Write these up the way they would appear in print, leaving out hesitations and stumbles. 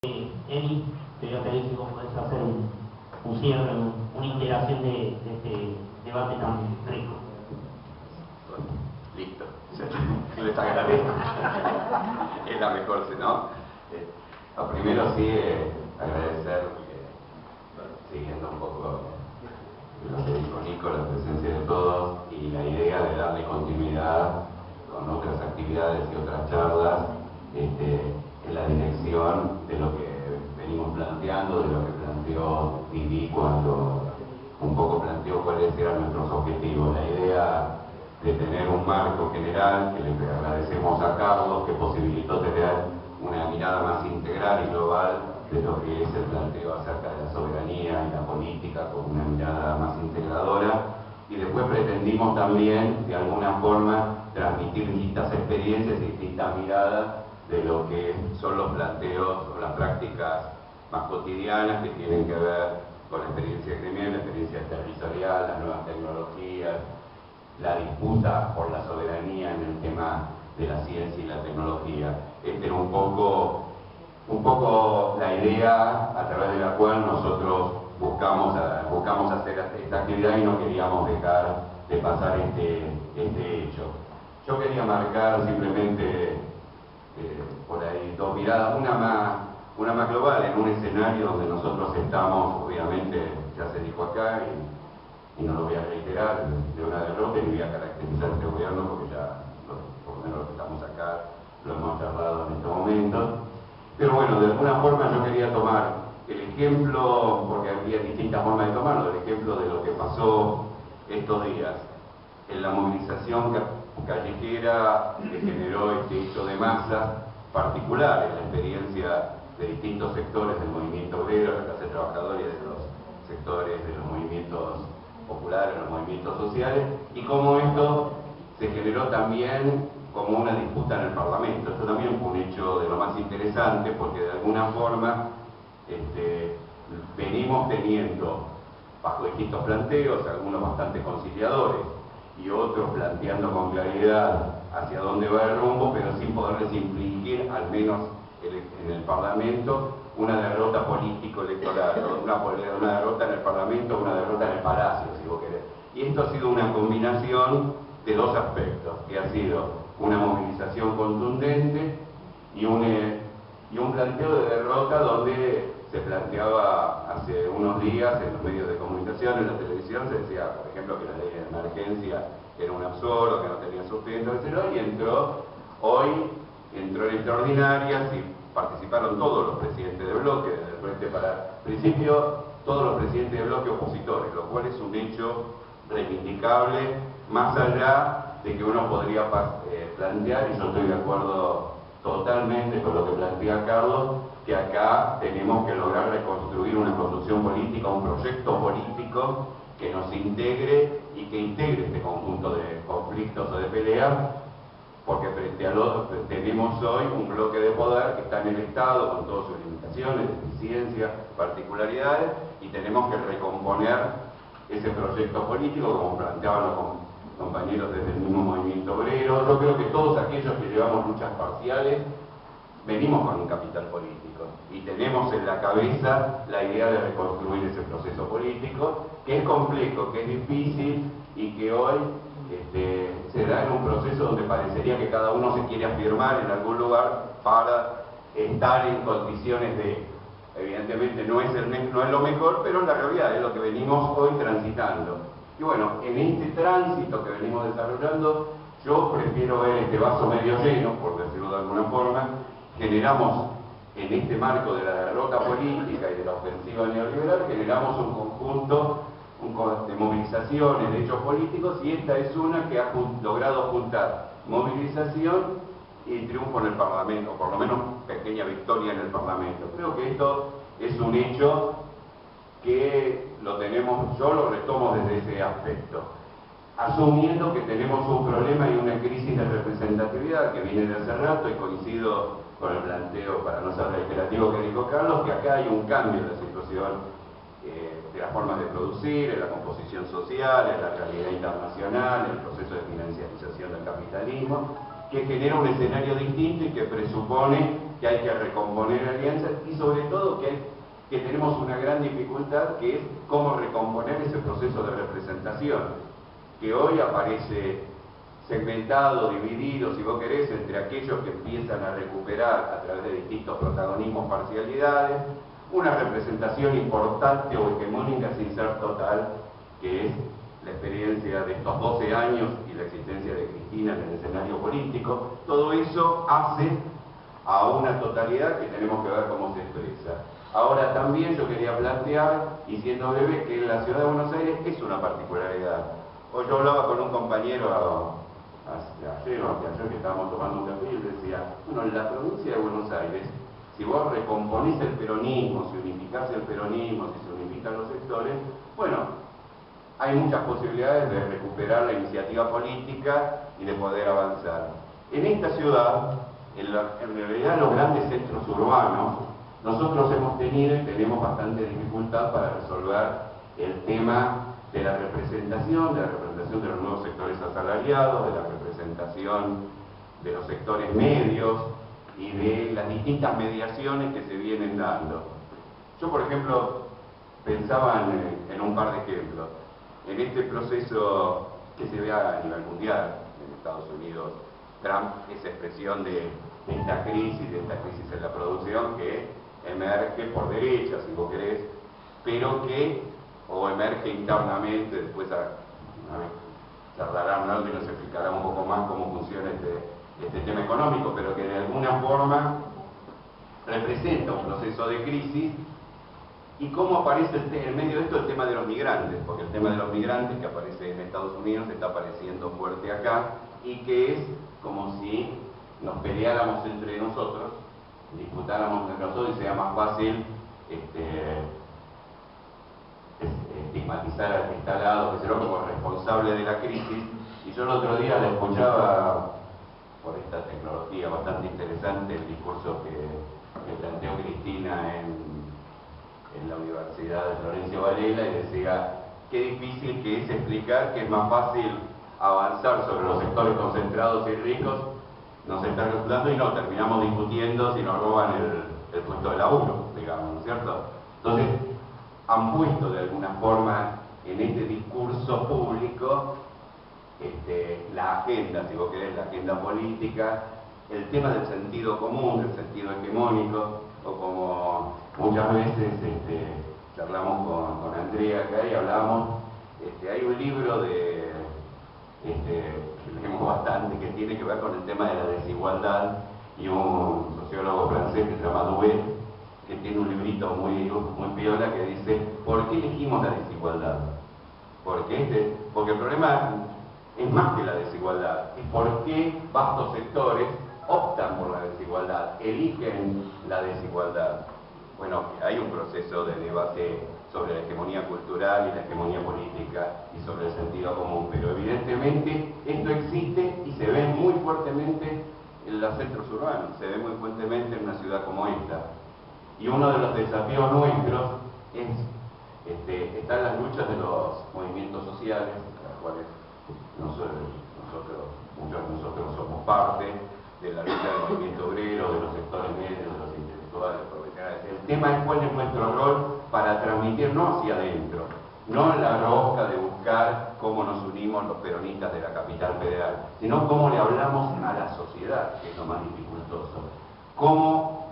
Emi, te voy a pedir si vos podés hacer un cierre, una integración de este debate tan rico. Listo. Les agradezco. Es la mejor, ¿no? Primero sí, agradecer, siguiendo un poco lo que dijo Nico, la presencia de todos y la idea de darle continuidad con otras actividades y otras charlas en la dirección de lo que venimos planteando, de lo que planteó Didi cuando un poco planteó cuáles eran nuestros objetivos. La idea de tener un marco general, que le agradecemos a Carlos, que posibilitó tener una mirada más integral y global de lo que es el planteo acerca de la soberanía y la política, con una mirada más integradora. Y después pretendimos también, de alguna forma, transmitir distintas experiencias y distintas miradas de lo que son los planteos o las prácticas más cotidianas que tienen que ver con la experiencia gremial, la experiencia territorial, las nuevas tecnologías, la disputa por la soberanía en el tema de la ciencia y la tecnología. Esta era un poco la idea a través de la cual nosotros buscamos hacer esta actividad y no queríamos dejar de pasar este hecho. Yo quería marcar simplemente por ahí dos miradas, una más global, en un escenario donde nosotros estamos, obviamente, ya se dijo acá, y no lo voy a reiterar, de una derrota, y voy a caracterizar este gobierno porque ya, por lo menos los que estamos acá, lo hemos charlado en este momento. Pero bueno, de alguna forma yo quería tomar el ejemplo, porque había distintas formas de tomarlo, el ejemplo de lo que pasó estos días, en la movilización callejera que generó este hecho de masa particular, en la experiencia de distintos sectores del movimiento obrero, de la clase trabajadora y de los sectores de los movimientos populares, los movimientos sociales, y cómo esto se generó también como una disputa en el Parlamento. Esto también fue un hecho de lo más interesante, porque de alguna forma venimos teniendo, bajo distintos planteos, algunos bastante conciliadores y otros planteando con claridad hacia dónde va el rumbo, pero sin poderles infligir, al menos en el Parlamento, una derrota político-electoral, una derrota en el Parlamento, una derrota en el Palacio, si vos querés. Y esto ha sido una combinación de dos aspectos, que ha sido una movilización contundente y un planteo de derrota donde se planteaba hace unos días en los medios de comunicación, en la televisión, se decía, por ejemplo, que la ley de emergencia era un absurdo, que no tenía sustento, etc. Y hoy entró en extraordinarias y participaron todos los presidentes de bloque, desde el Frente para principio, todos los presidentes de bloque opositores, lo cual es un hecho reivindicable, más allá de que uno podría plantear, y yo estoy de acuerdo totalmente con lo que plantea Carlos, que acá tenemos que lograr reconstruir una construcción política, un proyecto político que nos integre y que integre este conjunto de conflictos o de peleas, porque frente a lo tenemos hoy un bloque de poder que está en el Estado con todas sus limitaciones, deficiencias, particularidades, y tenemos que recomponer ese proyecto político, como planteaban los compañeros desde el mismo movimiento obrero. Yo creo que todos aquellos que llevamos luchas parciales venimos con un capital político y tenemos en la cabeza la idea de reconstruir ese proceso político, que es complejo, que es difícil y que hoy se da en un proceso donde parecería que cada uno se quiere afirmar en algún lugar para estar en condiciones de, evidentemente no es lo mejor, pero en la realidad es lo que venimos hoy transitando. Y bueno, en este tránsito que venimos desarrollando, yo prefiero ver este vaso medio lleno, por decirlo de alguna forma. Generamos, en este marco de la derrota política y de la ofensiva neoliberal, generamos un conjunto de movilizaciones, de hechos políticos, y esta es una que ha logrado juntar movilización y triunfo en el Parlamento, o por lo menos pequeña victoria en el Parlamento. Creo que esto es un hecho que yo lo retomo desde ese aspecto, asumiendo que tenemos un problema y una crisis de representatividad que viene de hace rato, y coincido con el planteo, para no ser reiterativo, que dijo Carlos, que acá hay un cambio de la situación de las formas de producir, en la composición social, en la realidad internacional, en el proceso de financiarización del capitalismo, que genera un escenario distinto y que presupone que hay que recomponer alianzas y sobre todo que tenemos una gran dificultad, que es cómo recomponer ese proceso de representación, que hoy aparece segmentado, dividido, si vos querés, entre aquellos que empiezan a recuperar a través de distintos protagonismos, parcialidades, una representación importante o hegemónica sin ser total, que es la experiencia de estos 12 años y la existencia de Cristina en el escenario político. Todo eso hace a una totalidad que tenemos que ver cómo se expresa. Ahora también yo quería plantear, y siendo breve, que la ciudad de Buenos Aires es una particularidad. Hoy yo hablaba con un compañero ayer que estábamos tomando un café y él decía, bueno, en la provincia de Buenos Aires, si vos recomponés el peronismo, si unificás el peronismo, si se unifican los sectores, bueno, hay muchas posibilidades de recuperar la iniciativa política y de poder avanzar. En esta ciudad, en realidad los grandes centros urbanos, nosotros hemos tenido y tenemos bastante dificultad para resolver el tema de la representación de los nuevos sectores asalariados, de la representación de los sectores medios y de las distintas mediaciones que se vienen dando. Yo, por ejemplo, pensaba en un par de ejemplos. En este proceso que se ve a nivel mundial, en Estados Unidos, Trump es expresión de esta crisis en la producción que emerge por derecha, si vos querés, pero que o emerge internamente, después charlarán algo y nos explicará un poco más cómo funciona este tema económico, pero que de alguna forma representa un proceso de crisis. ¿Y cómo aparece en medio de esto el tema de los migrantes? Porque el tema de los migrantes que aparece en Estados Unidos está apareciendo fuerte acá y que es como si nos peleáramos entre nosotros, disputáramos entre nosotros y sea más fácil estigmatizar al que está al lado, que será como responsable de la crisis. Y yo el otro día la escuchaba por esta tecnología bastante interesante, el discurso que planteó Cristina en la Universidad de Florencio Varela, y decía qué difícil que es explicar que es más fácil avanzar sobre los sectores concentrados y ricos, nos están calculando y no, terminamos discutiendo si nos roban el puesto de laburo, digamos, ¿no es cierto? Entonces, han puesto de alguna forma en este discurso público la agenda, si vos querés, la agenda política, el tema del sentido común, del sentido hegemónico, o como muchas veces charlamos con Andrea acá y hablábamos, hay un libro que leemos bastante que tiene que ver con el tema de la desigualdad, y un sociólogo francés que se llama Doué, que tiene un librito muy piola que dice ¿por qué elegimos la desigualdad? Porque el problema es más que la desigualdad, es por qué vastos sectores optan por la desigualdad, eligen la desigualdad. Bueno, hay un proceso de debate sobre la hegemonía cultural y la hegemonía política y sobre el sentido común, pero evidentemente esto existe y se ve muy fuertemente en los centros urbanos, se ve muy fuertemente en una ciudad como esta. Y uno de los desafíos nuestros están las luchas de los movimientos sociales, de las cuales muchos de nosotros somos parte, de la lucha del movimiento obrero, de los sectores medios, de los intelectuales, profesionales. El tema es cuál es nuestro rol para transmitir, no hacia adentro, no en la rosca de buscar cómo nos unimos los peronistas de la capital federal, sino cómo le hablamos a la sociedad, que es lo más dificultoso. Cómo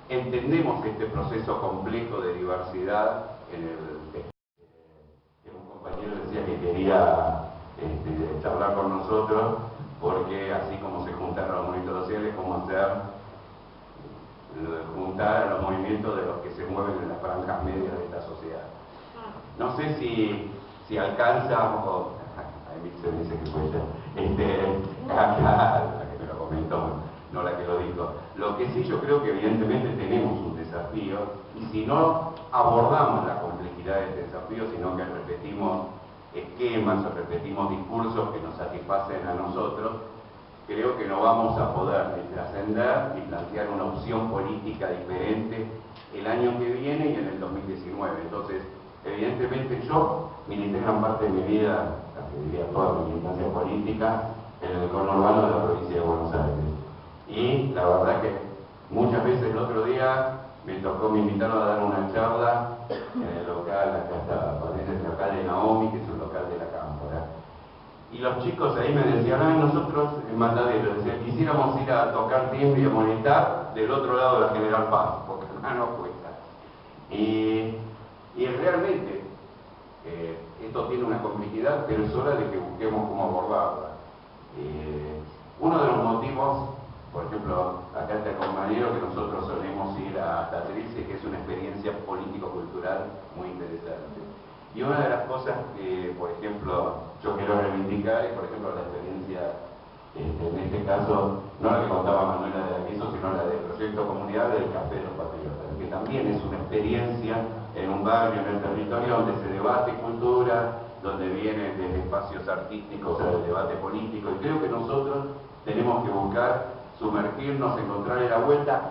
entendemos este proceso complejo de diversidad un compañero decía que quería charlar con nosotros, porque así como se juntaron los movimientos sociales, cómo hacer juntar a los movimientos de los que se mueven en las franjas medias de esta sociedad. No sé si alcanza, o a mí se me dice que fue ella, acá, la que me lo comentó, no la que lo dijo. Lo que sí yo creo que evidentemente tenemos un desafío, y si no abordamos la complejidad de este desafío, sino que repetimos esquemas o repetimos discursos que nos satisfacen a nosotros, creo que no vamos a poder ni trascender ni plantear una opción política diferente el año que viene y en el 2019. Entonces, evidentemente yo milité gran parte de mi vida, casi diría toda mi militancia política, en el conurbano de la provincia de Buenos Aires. Y la verdad que Muchas veces el otro día me invitaron a dar una charla en el local, acá está, parece el local de Naomi, que es un local de la Cámpora. Y los chicos ahí me decían, ay, nosotros en Matadero, decían, quisiéramos ir a tocar timbre y a molestar del otro lado de la General Paz, porque acá no cuesta. Y realmente, esto tiene una complejidad, pero es hora de que busquemos cómo abordarla. Uno de los motivos, por ejemplo, acá está el compañero que nosotros solemos ir a Tatrice, que es una experiencia político-cultural muy interesante. Y una de las cosas que, por ejemplo, yo quiero reivindicar es, por ejemplo, la experiencia, en este caso, no la que contaba Manuela de Aquiso, sino la del proyecto comunidad del Café de los Patriotas, que también es una experiencia en un barrio, en el territorio, donde se debate cultura, donde vienen desde espacios artísticos al debate político, y creo que nosotros tenemos que buscar sumergirnos, encontrarle la vuelta,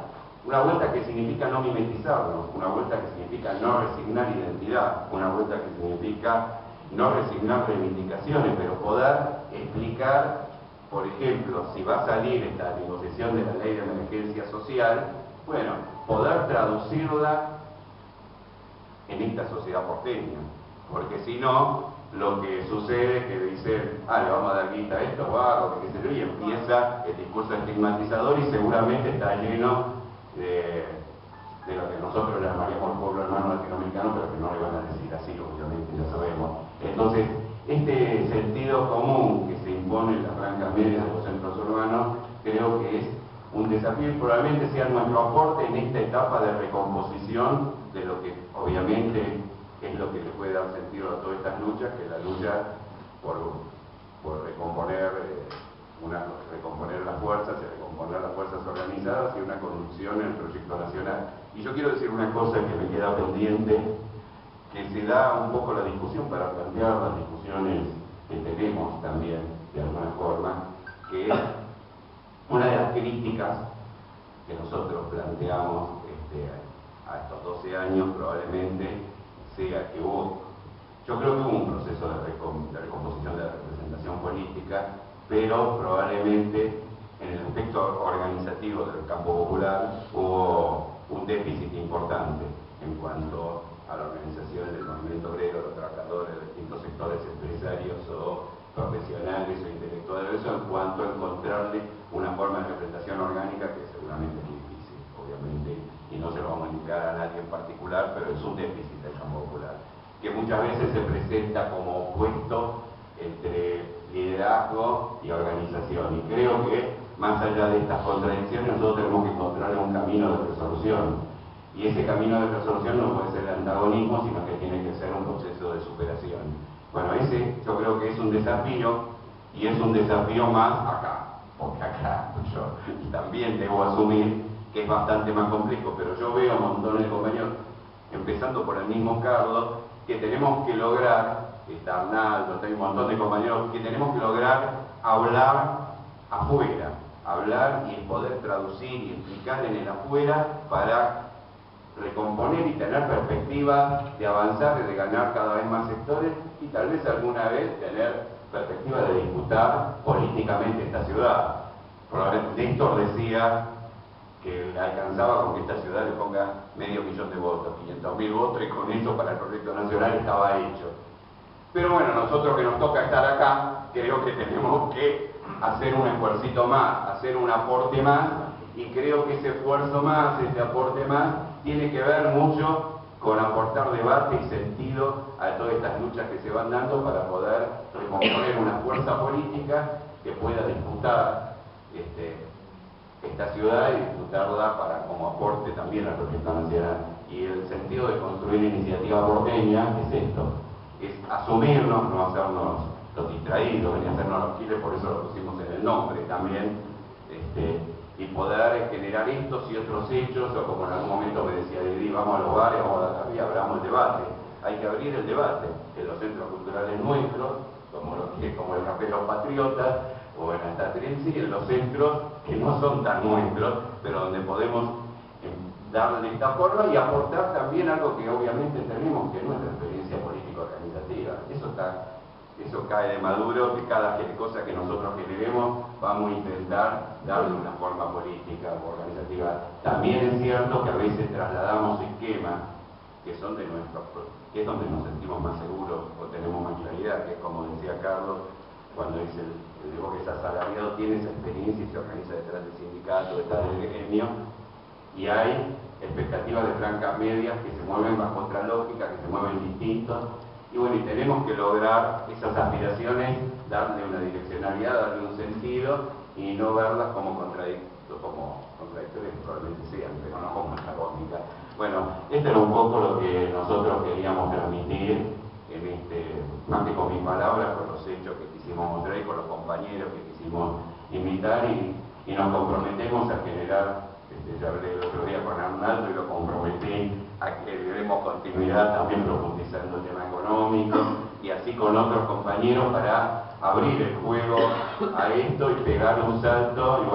una vuelta que significa no mimetizarnos, una vuelta que significa no resignar identidad, una vuelta que significa no resignar reivindicaciones, pero poder explicar, por ejemplo, si va a salir esta negociación de la ley de emergencia social, bueno, poder traducirla en esta sociedad porteña, porque si no, lo que sucede es que dicen, le vamos a dar guita a esto, o qué sé yo, y empieza el discurso estigmatizador y seguramente está lleno de lo que nosotros le llamaríamos el pueblo hermano latinoamericano, pero que no le van a decir así, obviamente, ya sabemos. Entonces, este sentido común que se impone en las franjas medias de los centros urbanos, creo que es un desafío y probablemente sea nuestro aporte en esta etapa de recomposición de lo que obviamente es lo que le puede dar sentido a todas estas luchas, que es la lucha por recomponer las fuerzas organizadas y una conducción en el proyecto nacional. Y yo quiero decir una cosa que me queda pendiente, que se da un poco la discusión para plantear las discusiones que tenemos también, de alguna forma, que es una de las críticas que nosotros planteamos a estos 12 años probablemente sea que yo creo que hubo un proceso de recomposición de la representación política, pero probablemente en el aspecto organizativo del campo popular hubo un déficit importante en cuanto a la organización del movimiento obrero, los trabajadores de distintos sectores empresarios o profesionales o intelectuales, en cuanto a encontrarle una forma de representación orgánica que seguramente es difícil, obviamente, y no se lo vamos a indicar a nadie en particular, pero es un déficit del campo popular, que muchas veces se presenta como opuesto entre liderazgo y organización. Y creo que, más allá de estas contradicciones, nosotros tenemos que encontrar un camino de resolución. Y ese camino de resolución no puede ser el antagonismo, sino que tiene que ser un proceso de superación. Bueno, ese yo creo que es un desafío, y es un desafío más acá, porque acá yo también debo asumir que es bastante más complejo, pero yo veo un montón de compañeros, empezando por el mismo Carlos, que tenemos que lograr, está Arnaldo, hay un montón de compañeros, que tenemos que lograr hablar afuera, hablar y poder traducir y explicar en el afuera para recomponer y tener perspectiva de avanzar y de ganar cada vez más sectores y tal vez alguna vez tener perspectiva de disputar políticamente esta ciudad. Probablemente Néstor decía que alcanzaba con que esta ciudad le ponga 500.000 de votos, 500.000 votos, y con eso para el proyecto nacional estaba hecho. Pero bueno, nosotros que nos toca estar acá, creo que tenemos que hacer un esfuercito más, hacer un aporte más, y creo que ese esfuerzo más, ese aporte más, tiene que ver mucho con aportar debate y sentido a todas estas luchas que se van dando para poder recomponer una fuerza política que pueda disputar esta ciudad y disputarla para como aporte también al proyecto nacional. Y el sentido de construir iniciativa porteña es esto, es asumirnos, no hacernos los distraídos, ni hacernos los giles, por eso lo pusimos en el nombre también, y poder generar estos y otros hechos, o como en algún momento me decía Didi, vamos a los bares, vamos a la capilla, abramos el debate. Hay que abrir el debate en los centros culturales nuestros, como el Café de los Patriotas, o en Tatrice, y en los centros que no son tan nuestros, pero donde podemos darle esta forma y aportar también algo que obviamente tenemos, que es nuestra experiencia político-organizativa. Eso cae de maduro, que cada cosa que nosotros generemos vamos a intentar darle una forma política o organizativa. También es cierto que a veces trasladamos esquemas que son de que es donde nos sentimos más seguros o tenemos más claridad, que es como decía Carlos, cuando dice el que es asalariado, tiene esa experiencia y se organiza detrás del sindicato, detrás del gremio, y hay expectativas de franjas medias que se mueven bajo otra lógica, que se mueven distintos, y bueno, y tenemos que lograr esas aspiraciones, darle una direccionalidad, darle un sentido, y no verlas como contradictorias, que probablemente sean, pero no como antagónicas. Bueno, esto era un poco lo que nosotros queríamos transmitir, más que con mis palabras, con los hechos que quisimos mostrar y con los compañeros que quisimos invitar, y nos comprometemos a generar, ya hablé el otro día con Arnaldo y lo comprometí a que le demos continuidad también profundizando el tema económico y así con otros compañeros para abrir el juego a esto y pegar un salto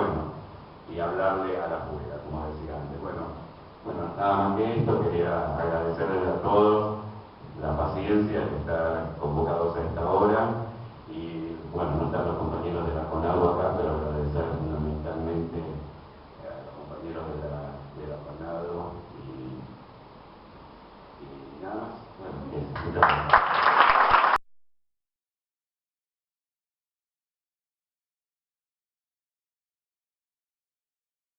y hablarle a la fuera, como decía antes. Bueno, nada más que esto, quería agradecerles a todos la paciencia de estar convocados a esta hora y bueno, no están los compañeros de la CONADO acá, pero agradecer fundamentalmente a los compañeros de la CONADO y nada más. Bueno, muchas gracias.